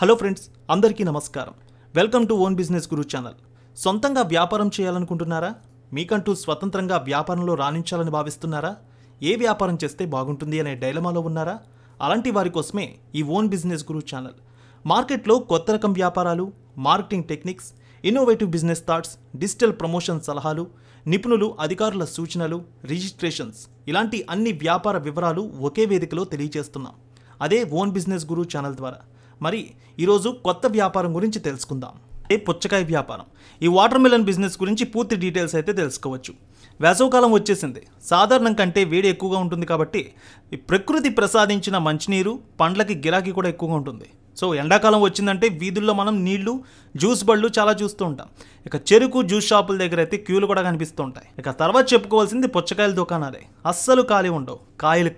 Hello friends, అందరికీ నమస్కారం. Welcome to own business Guru channel. సొంతంగా వ్యాపారం చేయాలనుకుంటున్నారా? మీకంటూ స్వతంత్రంగా వ్యాపారంలో రాణించాలని భావిస్తున్నారా? ఏ వ్యాపారం చేస్తే బాగుంటుంది అనే డైలమాలో ఉన్నారా? అలాంటి వారి కోసమే ఈ ఓన్ బిజినెస్ గురు ఛానల్. మార్కెట్లో కొత్త రకం వ్యాపారాలు, marketing techniques, innovative business thoughts, digital promotion సలహాలు, నిపుణులు, అధికారుల సూచనలు, రిజిస్ట్రేషన్స్, ఇలాంటి అన్ని వ్యాపార వివరాలు ఒకే వేదికలో తెలియజేస్తున్నాం. అదే ఓన్ బిజినెస్ గురు ఛానల్ ద్వారా. మరి ఈరోజు కొత్త వ్యాపారం గురించి తెలుసుకుందాం. పుచ్చకాయ వ్యాపారం. ఈ వాటర్ మిలన్ బిజినెస్ గురించి పూర్తి డీటెయిల్స్ అయితే తెలుసుకోవచ్చు. వేసవకాలం వచ్చేసింది. సాధారణం కంటే వేడి ఎక్కువగా ఉంటుంది కాబట్టి ఈ ప్రకృతి ప్రసాదించిన మంచినీరు, పండ్లకి గిరాకీ కూడా ఎక్కువగా ఉంటుంది. సో ఎండాకాలం వచ్చిందంటే వీధుల్లో మనం నీళ్లు, జ్యూస్ బళ్ళు చాలా చూస్తూ ఉంటాం. ఇక చెరుకు జ్యూస్ షాపుల దగ్గర అయితే క్యూలు కూడా కనిపిస్తూ ఉంటాయి. ఇక తర్వాత చెప్పుకోవాల్సింది పుచ్చకాయల దుకాణాలే. అస్సలు ఖాళీ ఉండవు.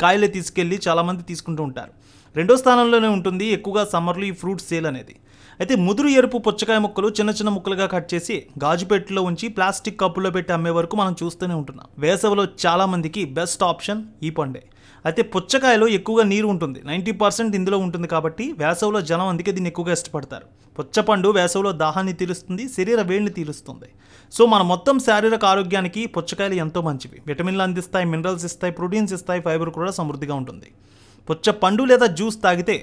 కాయలే తీసుకెళ్ళి చాలామంది తీసుకుంటూ ఉంటారు. రెండో స్థానంలోనే ఉంటుంది ఎక్కువగా సమ్మర్లో ఈ ఫ్రూట్ సేల్ అనేది. అయితే ముదురు ఎరుపు పుచ్చకాయ ముక్కలు చిన్న చిన్న ముక్కలుగా కట్ చేసి గాజుపెట్టులో ఉంచి ప్లాస్టిక్ కప్పుల్లో పెట్టి అమ్మే వరకు మనం చూస్తూనే ఉంటున్నాం. వేసవిలో చాలామందికి బెస్ట్ ఆప్షన్ ఈ పండే. అయితే పుచ్చకాయలో ఎక్కువగా నీరు ఉంటుంది, 90% ఇందులో ఉంటుంది కాబట్టి వేసవిలో జనం అందుకే దీన్ని ఎక్కువగా ఇష్టపడతారు. పుచ్చపండు వేసవిలో దాహాన్ని తీరుస్తుంది, శరీర వేడిని తీరుస్తుంది. సో మన మొత్తం శారీరక ఆరోగ్యానికి పుచ్చకాయలు ఎంతో మంచివి. విటమిన్లు అందిస్తాయి, మినరల్స్ ఇస్తాయి, ప్రోటీన్స్ ఇస్తాయి, ఫైబర్ కూడా సమృద్ధిగా ఉంటుంది. పుచ్చ పండు లేదా జ్యూస్ తాగితే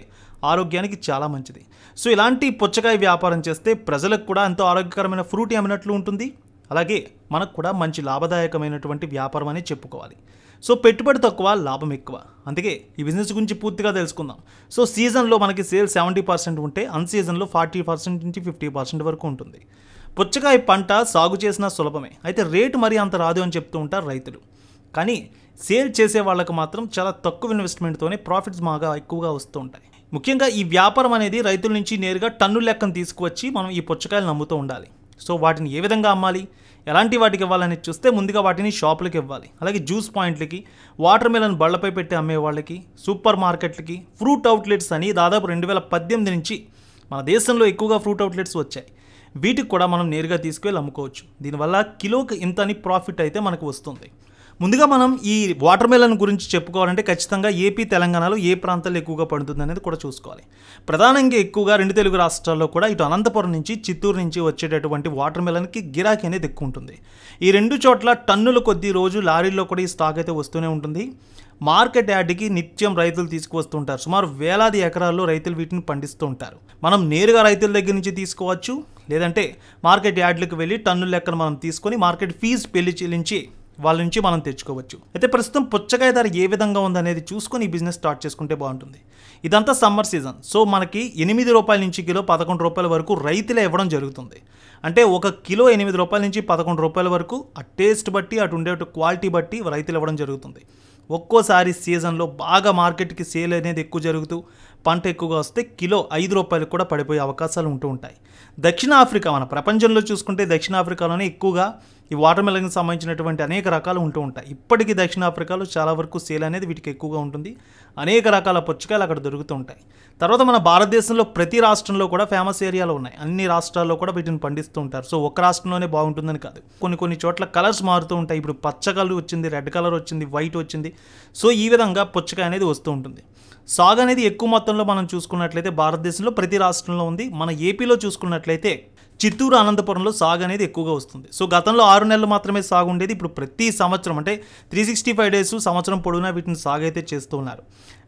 ఆరోగ్యానికి చాలా మంచిది. సో ఇలాంటి పుచ్చకాయ వ్యాపారం చేస్తే ప్రజలకు కూడా ఎంతో ఆరోగ్యకరమైన ఫ్రూట్ అమ్మినట్లు ఉంటుంది. అలాగే మనకు కూడా మంచి లాభదాయకమైనటువంటి వ్యాపారం అని చెప్పుకోవాలి. సో పెట్టుబడి తక్కువ, లాభం ఎక్కువ. అందుకే ఈ బిజినెస్ గురించి పూర్తిగా తెలుసుకుందాం. సో సీజన్లో మనకి సేల్ 70% ఉంటే అన్ సీజన్లో 40% నుంచి 50% వరకు ఉంటుంది. పుచ్చకాయ పంట సాగు చేసినా సులభమే, అయితే రేటు మరీ అంత రాదు అని చెప్తూ ఉంటారు రైతులు. కానీ సేల్ చేసే వాళ్ళకు మాత్రం చాలా తక్కువ ఇన్వెస్ట్మెంట్తోనే ప్రాఫిట్స్ బాగా ఎక్కువగా వస్తూ ఉంటాయి. ముఖ్యంగా ఈ వ్యాపారం అనేది రైతుల నుంచి నేరుగా టన్నుల లెక్కను తీసుకువచ్చి మనం ఈ పుచ్చకాయలు అమ్ముతూ ఉండాలి. సో వాటిని ఏ విధంగా అమ్మాలి, ఎలాంటి వాటికి ఇవ్వాలని చూస్తే ముందుగా వాటిని షాపులకి ఇవ్వాలి. అలాగే జ్యూస్ పాయింట్లకి, వాటర్ మిలన్ బళ్ళపై పెట్టి అమ్మే వాళ్ళకి, సూపర్ మార్కెట్లకి, ఫ్రూట్ అవుట్లెట్స్ అని దాదాపు 2018 నుంచి మన దేశంలో ఎక్కువగా ఫ్రూట్ అవుట్లెట్స్ వచ్చాయి. వీటికి కూడా మనం నేరుగా తీసుకువెళ్ళి అమ్ముకోవచ్చు. దీనివల్ల కిలోకి ఇంత అని ప్రాఫిట్ అయితే మనకు వస్తుంది. ముందుగా మనం ఈ వాటర్ మిలన్ గురించి చెప్పుకోవాలంటే ఖచ్చితంగా ఏపీ, తెలంగాణలో ఏ ప్రాంతాల్లో ఎక్కువగా పడుతుంది అనేది కూడా చూసుకోవాలి. ప్రధానంగా ఎక్కువగా 2 తెలుగు రాష్ట్రాల్లో కూడా ఇటు అనంతపురం నుంచి, చిత్తూరు నుంచి వచ్చేటటువంటి వాటర్ మిలన్కి గిరాకీ అనేది ఎక్కువ ఉంటుంది. ఈ 2 చోట్ల టన్నుల కొద్ది రోజు లారీల్లో కూడా ఈ స్టాక్ అయితే వస్తూనే ఉంటుంది. మార్కెట్ యార్డ్కి నిత్యం రైతులు తీసుకువస్తుంటారు. సుమారు వేలాది ఎకరాల్లో రైతులు వీటిని పండిస్తూ ఉంటారు. మనం నేరుగా రైతుల దగ్గర నుంచి తీసుకోవచ్చు, లేదంటే మార్కెట్ యార్డ్లకు వెళ్ళి టన్నుల లెక్కన మనం తీసుకొని మార్కెట్ ఫీజు చెల్లించి వాళ్ళ నుంచి మనం తెచ్చుకోవచ్చు. అయితే ప్రస్తుతం పుచ్చకాయ ధర ఏ విధంగా ఉందనేది చూసుకొని ఈ బిజినెస్ స్టార్ట్ చేసుకుంటే బాగుంటుంది. ఇదంతా సమ్మర్ సీజన్. సో మనకి 8 రూపాయల నుంచి కిలో 11 రూపాయల వరకు రైతులే ఇవ్వడం జరుగుతుంది. అంటే ఒక కిలో 8 రూపాయల నుంచి 11 రూపాయల వరకు ఆ టేస్ట్ బట్టి, అటు ఉండే క్వాలిటీ బట్టి రైతులు ఇవ్వడం జరుగుతుంది. ఒక్కోసారి సీజన్లో బాగా మార్కెట్కి సేల్ అనేది ఎక్కువ జరుగుతూ పంట ఎక్కువగా వస్తే కిలో 5 రూపాయలకు కూడా పడిపోయే అవకాశాలు ఉంటూ ఉంటాయి. దక్షిణాఫ్రికా, మన ప్రపంచంలో చూసుకుంటే దక్షిణాఫ్రికాలోనే ఎక్కువగా ఈ వాటర్ మిలన్కి సంబంధించినటువంటి అనేక రకాలు ఉంటూ ఉంటాయి. ఇప్పటికీ దక్షిణాఫ్రికాలో చాలా వరకు సేల్ అనేది వీటికి ఎక్కువగా ఉంటుంది. అనేక రకాల పుచ్చకాయలు అక్కడ దొరుకుతూ ఉంటాయి. తర్వాత మన భారతదేశంలో ప్రతి రాష్ట్రంలో కూడా ఫేమస్ ఏరియాలు ఉన్నాయి. అన్ని రాష్ట్రాల్లో కూడా వీటిని పండిస్తూ ఉంటారు. సో ఒక్క రాష్ట్రంలోనే బాగుంటుందని కాదు, కొన్ని చోట్ల కలర్స్ మారుతూ ఉంటాయి. ఇప్పుడు పచ్చ కలర్ వచ్చింది, రెడ్ కలర్ వచ్చింది, వైట్ వచ్చింది. సో ఈ విధంగా పుచ్చకాయ అనేది వస్తూ ఉంటుంది. సాగు అనేది ఎక్కువ మొత్తంలో మనం చూసుకున్నట్లయితే భారతదేశంలో ప్రతి రాష్ట్రంలో ఉంది. మన ఏపీలో చూసుకున్నట్లయితే చిత్తూరు, అనంతపురంలో సాగు అనేది ఎక్కువగా వస్తుంది. సో గతంలో 6 నెలలు మాత్రమే సాగు ఉండేది. ఇప్పుడు ప్రతి సంవత్సరం అంటే 365 డేస్ సంవత్సరం పొడవునా వీటిని సాగు అయితే చేస్తూ ఉన్నారు.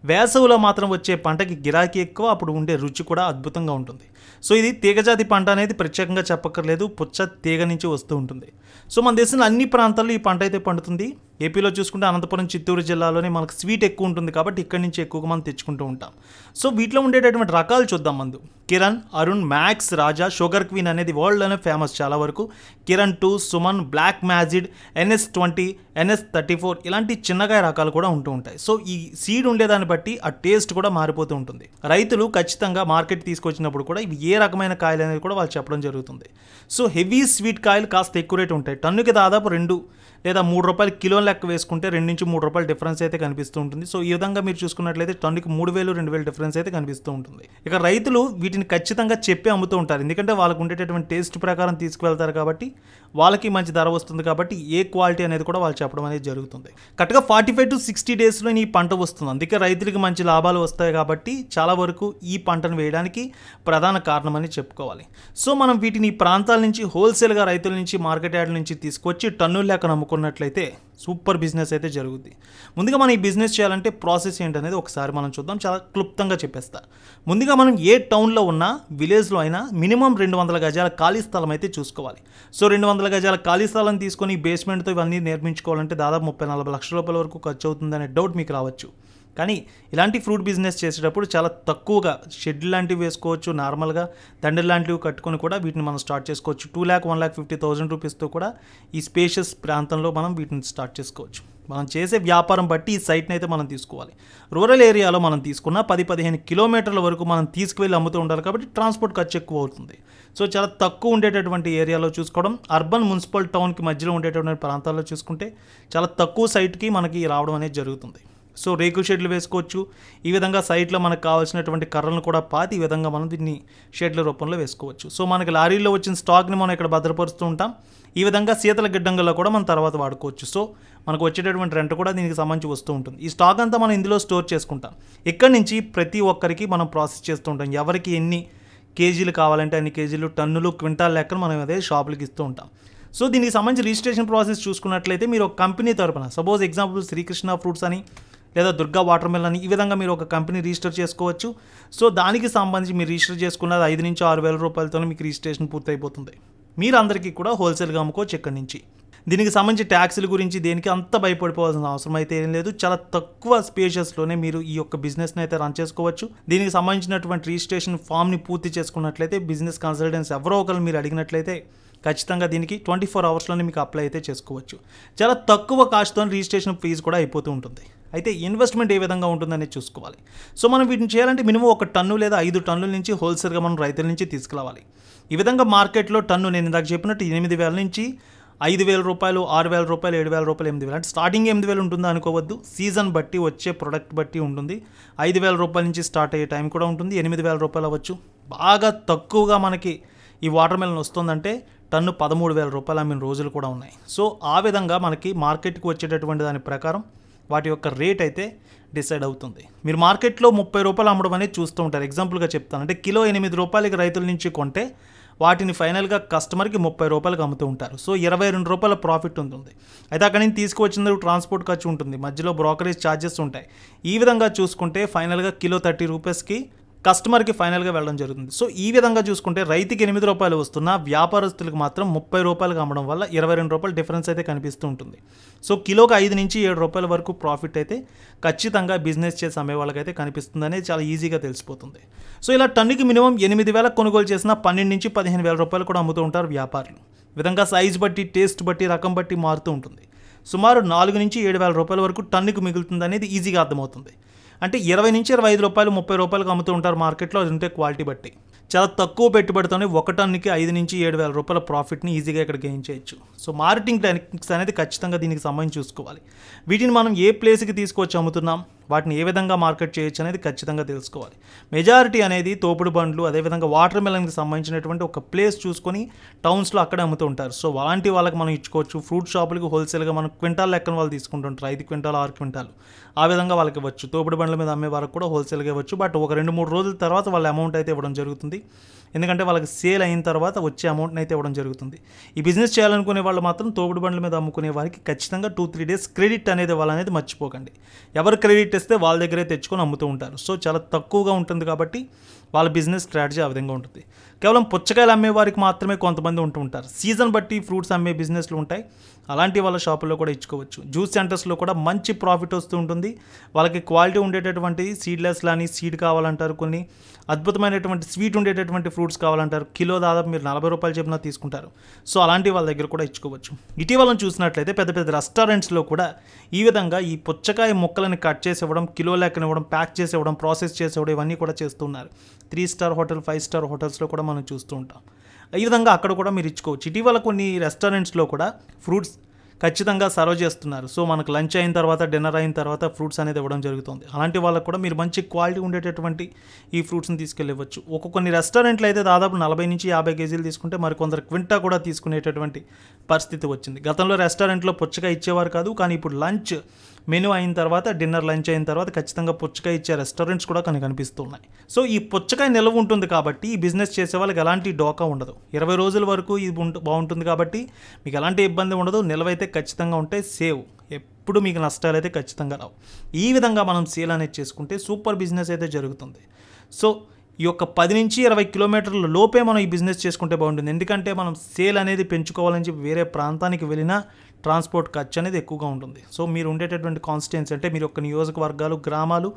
వేసవిలో మాత్రం వచ్చే పంటకి గిరాకీ ఎక్కువ, అప్పుడు ఉండే రుచి కూడా అద్భుతంగా ఉంటుంది. సో ఇది తీగజాతి పంట అనేది ప్రత్యేకంగా చెప్పక్కర్లేదు, పుచ్చ తీగ నుంచి వస్తూ ఉంటుంది. సో మన దేశంలో అన్ని ప్రాంతాల్లో ఈ పంట అయితే పండుతుంది. ఏపీలో చూసుకుంటే అనంతపురం, చిత్తూరు జిల్లాలోనే మనకు స్వీట్ ఎక్కువ ఉంటుంది కాబట్టి ఇక్కడి నుంచి ఎక్కువగా మనం తెచ్చుకుంటూ ఉంటాం. సో వీటిలో ఉండేటటువంటి రకాలు చూద్దాం. మందు కిరణ్, అరుణ్, మ్యాక్స్, రాజా, షుగర్ క్వీన్ అనేది వరల్డ్లోనే ఫేమస్ చాలా వరకు. Kiran 2, Suman, black మ్యాజిడ్, NS20, NS34 ఇలాంటి చిన్నకాయ రకాలు కూడా ఉంటూ ఉంటాయి. సో ఈ సీడ్ ఉండేదాన్ని బట్టి ఆ టేస్ట్ కూడా మారిపోతూ ఉంటుంది. రైతులు ఖచ్చితంగా మార్కెట్ తీసుకొచ్చినప్పుడు కూడా ఇవి ఏ రకమైన కాయలు అనేది కూడా వాళ్ళు చెప్పడం జరుగుతుంది. సో హెవీ స్వీట్ కాయలు కాస్త ఎక్కువ రేటు ఉంటాయి. టన్నుకి దాదాపు లేదా ₹3 కిలో లెక్క వేసుకుంటే ₹2-3 డిఫరెన్స్ అయితే కనిపిస్తూ ఉంటుంది. సో ఈ విధంగా మీరు చూసుకున్నట్లయితే టన్నుకి 3,000-2,000 డిఫరెన్స్ అయితే కనిపిస్తూ ఉంటుంది. ఇక రైతులు వీటిని ఖచ్చితంగా చెప్పి అమ్ముతూ ఉంటారు. ఎందుకంటే వాళ్ళకు ఉండేటటువంటి టేస్ట్ ప్రకారం తీసుకువెళ్తారు కాబట్టి వాళ్ళకి మంచి ధర వస్తుంది కాబట్టి ఏ క్వాలిటీ అనేది కూడా వాళ్ళు చెప్పడం అనేది జరుగుతుంది. కరెక్ట్గా 45-60 డేస్లో ఈ పంట వస్తుంది. అందుకే రైతులకి మంచి లాభాలు వస్తాయి కాబట్టి చాలా వరకు ఈ పంటను వేయడానికి ప్రధాన కారణం అని చెప్పుకోవాలి. సో మనం వీటిని ఈ ప్రాంతాల నుంచి హోల్సేల్గా రైతుల నుంచి మార్కెట్ యార్డ్ల నుంచి తీసుకొచ్చి టన్నుల లెక్క నమ్ముకున్నట్లయితే సూపర్ బిజినెస్ అయితే జరుగుద్ది. ముందుగా మనం ఈ బిజినెస్ చేయాలంటే ప్రాసెస్ ఏంటనేది ఒకసారి మనం చూద్దాం. చాలా క్లుప్తంగా చెప్పేస్తా. ముందుగా మనం ఏ టౌన్లో ఉన్నా విలేజ్లో అయినా మినిమం 200 గజాల ఖాళీ స్థలం అయితే చూసుకోవాలి. సో 200 గజాల ఖాళీ స్థలం తీసుకొని బేస్మెంట్తో ఇవన్నీ నిర్మించుకోవాలంటే దాదాపు 30-40 లక్షల రూపాయల వరకు ఖర్చు అవుతుందనే డౌట్ మీకు రావచ్చు. కానీ ఇలాంటి ఫ్రూట్ బిజినెస్ చేసేటప్పుడు చాలా తక్కువగా షెడ్ లాంటివి వేసుకోవచ్చు. నార్మల్గా దండలు లాంటివి కట్టుకొని కూడా వీటిని మనం స్టార్ట్ చేసుకోవచ్చు. 2,00,1,50,000 రూపీస్తో కూడా ఈ స్పేషియస్ ప్రాంతంలో మనం వీటిని స్టార్ట్ చేసుకోవచ్చు. మనం చేసే వ్యాపారం బట్టి ఈ సైట్ని అయితే మనం తీసుకోవాలి. రూరల్ ఏరియాలో మనం తీసుకున్న 10-15 కిలోమీటర్ల వరకు మనం తీసుకువెళ్ళి అమ్ముతూ ఉండాలి కాబట్టి ట్రాన్స్పోర్ట్ ఖర్చు ఎక్కువ అవుతుంది. సో చాలా తక్కువ ఉండేటటువంటి ఏరియాలో చూసుకోవడం, అర్బన్ మున్సిపల్ టౌన్కి మధ్యలో ఉండేటటువంటి ప్రాంతాల్లో చూసుకుంటే చాలా తక్కువ సైట్కి మనకి రావడం అనేది జరుగుతుంది. సో రేకుల షెడ్లు వేసుకోవచ్చు. ఈ విధంగా సైట్లో మనకు కావాల్సినటువంటి కర్రలను కూడా పాతి ఈ విధంగా మనం దీన్ని షెడ్ల రూపంలో వేసుకోవచ్చు. సో మనకి లారీల్లో వచ్చిన స్టాక్ని మనం ఇక్కడ భద్రపరుస్తూ ఉంటాం. ఈ విధంగా శీతల గిడ్డంగుల్లో కూడా మనం తర్వాత వాడుకోవచ్చు. సో మనకు వచ్చేటటువంటి రెంట్ కూడా దీనికి సంబంధించి వస్తూ ఉంటుంది. ఈ స్టాక్ అంతా మనం ఇందులో స్టోర్ చేసుకుంటాం. ఇక్కడి నుంచి ప్రతి ఒక్కరికి మనం ప్రాసెస్ చేస్తూ ఉంటాం. ఎవరికి ఎన్ని కేజీలు కావాలంటే అన్ని కేజీలు, టన్నులు, క్వింటాల్ లెక్కలు మనం అదే షాపులకి ఇస్తూ ఉంటాం. సో దీనికి సంబంధించి రిజిస్ట్రేషన్ ప్రాసెస్ చూసుకున్నట్లయితే మీరు ఒక కంపెనీ తరపున సపోజ్ ఎగ్జాంపుల్ శ్రీకృష్ణ ఫ్రూట్స్ అని లేదా దుర్గా వాటర్ మిల్ అని ఈ విధంగా మీరు ఒక కంపెనీ రిజిస్టర్ చేసుకోవచ్చు. సో దానికి సంబంధించి మీరు రిజిస్టర్ చేసుకున్నది 5,000-6,000 రూపాయలతో మీకు రిజిస్ట్రేషన్ పూర్తయిపోతుంది. మీరు అందరికీ కూడా హోల్సేల్గా అమ్ముకోవచ్చు ఇక్కడి నుంచి. దీనికి సంబంధించి ట్యాక్సుల గురించి దేనికి అంత భయపడిపోవాల్సిన అవసరం అయితే ఏం లేదు. చాలా తక్కువ స్పేషియస్లోనే మీరు ఈ యొక్క బిజినెస్ని అయితే రన్ చేసుకోవచ్చు. దీనికి సంబంధించినటువంటి రిజిస్ట్రేషన్ ఫామ్ని పూర్తి చేసుకున్నట్లయితే బిజినెస్ కన్సల్టెన్స్ ఎవరో ఒకరు మీరు అడిగినట్లయితే ఖచ్చితంగా దీనికి 24 అవర్స్లోనే మీకు అప్లై అయితే చేసుకోవచ్చు. చాలా తక్కువ కాస్ట్తో రిజిస్ట్రేషన్ ఫీజు కూడా అయిపోతూ ఉంటుంది. అయితే ఇన్వెస్ట్మెంట్ ఏ విధంగా ఉంటుందనేది చూసుకోవాలి. సో మనం వీటిని చేయాలంటే మినిమం 1 టన్ను లేదా 5 టన్నుల నుంచి హోల్సేల్గా మనం రైతుల నుంచి తీసుకురావాలి. ఈ విధంగా మార్కెట్లో టన్ను నేను ఇందాక చెప్పినట్టు 8,000 నుంచి 5,000 రూపాయలు, 6,000 రూపాయలు, 7,000 రూపాయలు, 8,000 అంటే స్టార్టింగ్ 8,000 ఉంటుందా అనుకోవద్దు. సీజన్ బట్టి వచ్చే ప్రొడక్ట్ బట్టి ఉంటుంది. 5,000 రూపాయల నుంచి స్టార్ట్ అయ్యే టైం కూడా ఉంటుంది. 8,000 రూపాయలు అవ్వచ్చు. బాగా తక్కువగా మనకి ఈ వాటర్ మెలన్ వస్తుందంటే టన్ను 13,000 రూపాయలు అమ్మిన రోజులు కూడా ఉన్నాయి. సో ఆ విధంగా మనకి మార్కెట్కి వచ్చేటటువంటి దాని ప్రకారం వాటి యొక్క రేట్ అయితే డిసైడ్ అవుతుంది. మీరు మార్కెట్లో 30 రూపాయలు అమ్మడం అనేది చూస్తూ ఉంటారు. ఎగ్జాంపుల్గా చెప్తాను, అంటే కిలో 8 రూపాయలకి రైతుల నుంచి కొంటే వాటిని ఫైనల్గా కస్టమర్కి 30 రూపాయలకు అమ్ముతూ ఉంటారు. సో 22 రూపాయల ప్రాఫిట్ ఉంటుంది. అయితే అక్కడి నుంచి తీసుకువచ్చినందుకు ట్రాన్స్పోర్ట్ ఖర్చు ఉంటుంది, మధ్యలో బ్రోకరేజ్ ఛార్జెస్ ఉంటాయి. ఈ విధంగా చూసుకుంటే ఫైనల్గా కిలో 30 రూపీస్కి కస్టమర్కి ఫైనల్గా వెళ్ళడం జరుగుతుంది. సో ఈ విధంగా చూసుకుంటే రైతుకి 8 రూపాయలు వస్తున్నా వ్యాపారస్తులకు మాత్రం 30 రూపాయలకు అమ్మడం వల్ల 22 రూపాయలు డిఫరెన్స్ అయితే కనిపిస్తూ ఉంటుంది. సో కిలోకి 5 నుంచి 7 రూపాయల వరకు ప్రాఫిట్ అయితే ఖచ్చితంగా బిజినెస్ చేసి అమ్మే వాళ్ళకైతే కనిపిస్తుంది అనేది చాలా ఈజీగా తెలిసిపోతుంది. సో ఇలా టన్నుకి మినిమం 8,000 కొనుగోలు చేసిన 12 నుంచి 15,000 రూపాయలు కూడా అమ్ముతూ ఉంటారు వ్యాపారులు. విధంగా సైజ్ బట్టి, టేస్ట్ బట్టి, రకం బట్టి మారుతూ ఉంటుంది. సుమారు 4 నుంచి 7,000 రూపాయల వరకు టన్నుకు మిగులుతుంది అనేది ఈజీగా అర్థమవుతుంది. అంటే 20 నుంచి 25 రూపాయలు, 30 రూపాయలకు అమ్ముతూ ఉంటారు మార్కెట్లో. అది ఉంటే క్వాలిటీ బట్టి చాలా తక్కువ పెట్టుబడితోనే 1 టన్నుకి 5 నుంచి 7,000 రూపాయల ప్రాఫిట్ని ఈజీగా ఇక్కడ గెయిన్ చేయొచ్చు. సో మార్కెటింగ్ టెక్నిక్స్ అనేది ఖచ్చితంగా దీనికి సంబంధించి చూసుకోవాలి. వీటిని మనం ఏ ప్లేస్కి తీసుకొచ్చి అమ్ముతున్నాం, వాటిని ఏ విధంగా మార్కెట్ చేయొచ్చు అనేది ఖచ్చితంగా తెలుసుకోవాలి. మెజారిటీ అనేది తోపుడు బండ్లు, అదేవిధంగా వాటర్ మెలన్కి సంబంధించినటువంటి ఒక ప్లేస్ చూసుకొని టౌన్స్లో అక్కడే అమ్ముతూ ఉంటారు. సో అలాంటి వాళ్ళకి మనం ఇచ్చుకోవచ్చు. ఫ్రూట్ షాపులకి హోల్సేల్గా మనం క్వింటాల్ లెక్కన వాళ్ళు తీసుకుంటుంటారు, 5 క్వింటాలు 6 క్వింటాలు ఆ విధంగా వాళ్ళకి ఇవ్వచ్చు. తోపుడు బండ్ల మీద అమ్మే వరకు కూడా హోల్సేల్గా ఇవ్వచ్చు. బట్ ఒక 2-3 రోజుల తర్వాత వాళ్ళ అమౌంట్ అయితే ఇవ్వడం జరుగుతుంది. ఎందుకంటే వాళ్ళకి సేల్ అయిన తర్వాత వచ్చే అమౌంట్ని అయితే ఇవ్వడం జరుగుతుంది. ఈ బిజినెస్ చేయాలనుకునే వాళ్ళు మాత్రం తోపుడు బండ్ల మీద అమ్ముకునే వారికి ఖచ్చితంగా 2-3 డేస్ క్రెడిట్ అనేది వాళ్ళనేది మర్చిపోకండి. ఎవరు క్రెడిట్ ఇస్తే వాళ్ళ దగ్గరే తెచ్చుకొని అమ్ముతూ ఉంటారు. సో చాలా తక్కువగా ఉంటుంది కాబట్టి వాళ్ళ బిజినెస్ స్ట్రాటజీ ఆ విధంగా ఉంటుంది. కేవలం పుచ్చకాయలు అమ్మే వారికి మాత్రమే కొంతమంది ఉంటూ ఉంటారు. సీజన్ బట్టి ఫ్రూట్స్ అమ్మే బిజినెస్లు ఉంటాయి. అలాంటి వాళ్ళ షాపుల్లో కూడా ఇచ్చుకోవచ్చు. జ్యూస్ సెంటర్స్లో కూడా మంచి ప్రాఫిట్ వస్తూ ఉంటుంది. వాళ్ళకి క్వాలిటీ ఉండేటటువంటి సీడ్లెస్ లాని సీడ్ కావాలంటారు, కొన్ని అద్భుతమైనటువంటి స్వీట్ ఉండేటటువంటి ఫ్రూట్స్ కావాలంటారు. కిలో దాదాపు మీరు 40 రూపాయలు చెప్పినా తీసుకుంటారు. సో అలాంటి వాళ్ళ దగ్గర కూడా ఇచ్చుకోవచ్చు. ఇటీవల చూసినట్లయితే పెద్ద పెద్ద రెస్టారెంట్స్లో కూడా ఈ విధంగా ఈ పుచ్చకాయ ముక్కలని కట్ చేసి ఇవ్వడం, కిలో లెక్కన ఇవ్వడం, ప్యాక్ చేసి ఇవ్వడం, ప్రాసెస్ చేసి ఇవ్వడం ఇవన్నీ కూడా చేస్తున్నారు. 3 స్టార్ హోటల్, 5 స్టార్ హోటల్స్లో కూడా మనం చూస్తూ ఉంటాం. ఈ విధంగా అక్కడ కూడా మీరు ఇచ్చుకోవచ్చు. ఇటీవల కొన్ని రెస్టారెంట్స్లో కూడా ఫ్రూట్స్ ఖచ్చితంగా సర్వ్ చేస్తున్నారు. సో మనకు లంచ్ అయిన తర్వాత, డిన్నర్ అయిన తర్వాత ఫ్రూట్స్ అనేది ఇవ్వడం జరుగుతుంది. అలాంటి వాళ్ళకు కూడా మీరు మంచి క్వాలిటీ ఉండేటటువంటి ఈ ఫ్రూట్స్ని తీసుకెళ్ళవచ్చు. కొన్ని రెస్టారెంట్లు అయితే దాదాపు 40 నుంచి 50 కేజీలు తీసుకుంటే మరికొందరు క్వింటా కూడా తీసుకునేటటువంటి పరిస్థితి వచ్చింది. గతంలో రెస్టారెంట్లో పుచ్చకాయ ఇచ్చేవారు కాదు, కానీ ఇప్పుడు లంచ్ మెనూ అయిన తర్వాత, లంచ్ అయిన తర్వాత ఖచ్చితంగా పుచ్చకాయ ఇచ్చే రెస్టారెంట్స్ కూడా కనిపిస్తున్నాయి. సో ఈ పుచ్చకాయ నిల్వ ఉంటుంది కాబట్టి ఈ బిజినెస్ చేసే వాళ్ళకి ఎలాంటి డోకా ఉండదు. 20 రోజుల వరకు ఇది బాగుంటుంది కాబట్టి మీకు ఎలాంటి ఇబ్బంది ఉండదు. నిల్వ అయితే ఖచ్చితంగా ఉంటే సేవ్, ఎప్పుడు మీకు నష్టాలు అయితే ఖచ్చితంగా రావు. ఈ విధంగా మనం సేల్ అనేది చేసుకుంటే సూపర్ బిజినెస్ అయితే జరుగుతుంది. సో ఈ యొక్క 10 నుంచి 20 కిలోమీటర్ల లోపే మనం ఈ బిజినెస్ చేసుకుంటే బాగుంటుంది. ఎందుకంటే మనం సేల్ అనేది పెంచుకోవాలని చెప్పి వేరే ప్రాంతానికి వెళ్ళినా ట్రాన్స్పోర్ట్ ఖర్చు అనేది ఎక్కువగా ఉంటుంది. సో మీరు ఉండేటటువంటి కాన్స్టిట్యుయెన్సీ అంటే మీరు ఒక నియోజకవర్గాలు, గ్రామాలు,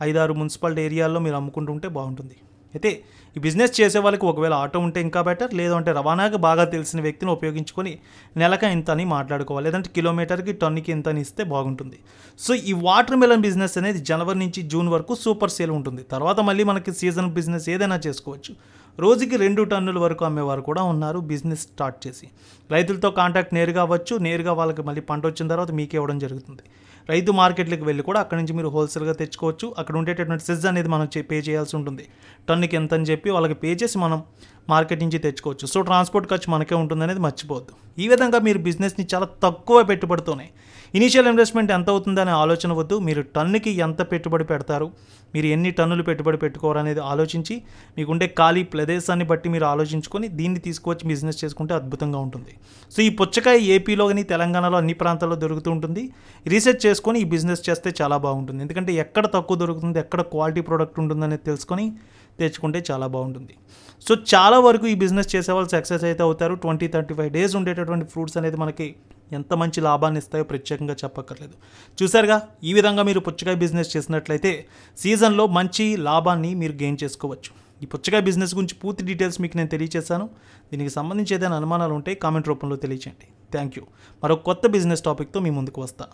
5-6 మున్సిపాలిటీ ఏరియాల్లో మీరు అమ్ముకుంటుంటే బాగుంటుంది. అయితే ఈ బిజినెస్ చేసే వాళ్ళకి ఒకవేళ ఆటో ఉంటే ఇంకా బెటర్, లేదంటే రవాణాకి బాగా తెలిసిన వ్యక్తిని ఉపయోగించుకొని నెలక ఇంత అని మాట్లాడుకోవాలి, లేదంటే కిలోమీటర్కి, టన్నుకి ఇంత అని ఇస్తే బాగుంటుంది. సో ఈ వాటర్ మెలన్ బిజినెస్ అనేది జనవరి నుంచి జూన్ వరకు సూపర్ సేల్ ఉంటుంది. తర్వాత మళ్ళీ మనకి సీజన్ బిజినెస్ ఏదైనా చేసుకోవచ్చు. రోజుకి 2 టన్నుల వరకు అమ్మేవారు కూడా ఉన్నారు బిజినెస్ స్టార్ట్ చేసి. రైతులతో కాంటాక్ట్ నేరుగా అవ్వచ్చు, నేరుగా వాళ్ళకి మళ్ళీ పంట వచ్చిన తర్వాత మీకే ఇవ్వడం జరుగుతుంది. రైతు మార్కెట్లకు వెళ్ళి కూడా అక్కడ నుంచి మీరు హోల్సేల్గా తెచ్చుకోవచ్చు. అక్కడ ఉండేటటువంటి సెజ్ అనేది మనం పే చేయాల్సి ఉంటుంది. టన్నుకి ఎంత అని చెప్పి వాళ్ళకి పే చేసి మనం మార్కెట్ నుంచి తెచ్చుకోవచ్చు. సో ట్రాన్స్పోర్ట్ ఖర్చు మనకే ఉంటుంది అనేది మర్చిపోవద్దు. ఈ విధంగా మీరు బిజినెస్ని చాలా తక్కువ పెట్టుబడితోనే, ఇనీషియల్ ఇన్వెస్ట్మెంట్ ఎంత అవుతుందనే ఆలోచన వద్దు. మీరు టన్నుకి ఎంత పెట్టుబడి పెడతారు, మీరు ఎన్ని టన్నులు పెట్టుబడి పెట్టుకోవాలనేది ఆలోచించి, మీకుండే ఖాళీ ప్రదేశాన్ని బట్టి మీరు ఆలోచించుకొని దీన్ని తీసుకువచ్చి బిజినెస్ చేసుకుంటే అద్భుతంగా ఉంటుంది. సో ఈ పుచ్చకాయ ఏపీలో కానీ తెలంగాణలో అన్ని ప్రాంతాల్లో దొరుకుతూ ఉంటుంది. రీసెర్చ్ చేసుకొని ఈ బిజినెస్ చేస్తే చాలా బాగుంటుంది. ఎందుకంటే ఎక్కడ తక్కువ దొరుకుతుంది, ఎక్కడ క్వాలిటీ ప్రోడక్ట్ ఉంటుందనేది తెలుసుకొని తెచ్చుకుంటే చాలా బాగుంటుంది. సో చాలా వరకు ఈ బిజినెస్ చేసేవాళ్ళు సక్సెస్ అయితే అవుతారు. 20-35 డేస్ ఉండేటటువంటి ఫ్రూట్స్ అనేది మనకి ఎంత మంచి లాభాన్ని ఇస్తాయో ప్రత్యేకంగా చెప్పక్కర్లేదు. చూసారుగా, ఈ విధంగా మీరు పుచ్చకాయ బిజినెస్ చేసినట్లయితే సీజన్లో మంచి లాభాన్ని మీరు గెయిన్ చేసుకోవచ్చు. ఈ పుచ్చకాయ బిజినెస్ గురించి పూర్తి డీటెయిల్స్ మీకు నేను తెలియజేశాను. దీనికి సంబంధించి ఏదైనా అనుమానాలు ఉంటే కామెంట్ రూపంలో తెలియచేయండి. Thank you. మరో కొత్త బిజినెస్ టాపిక్తో మీ ముందుకు వస్తా.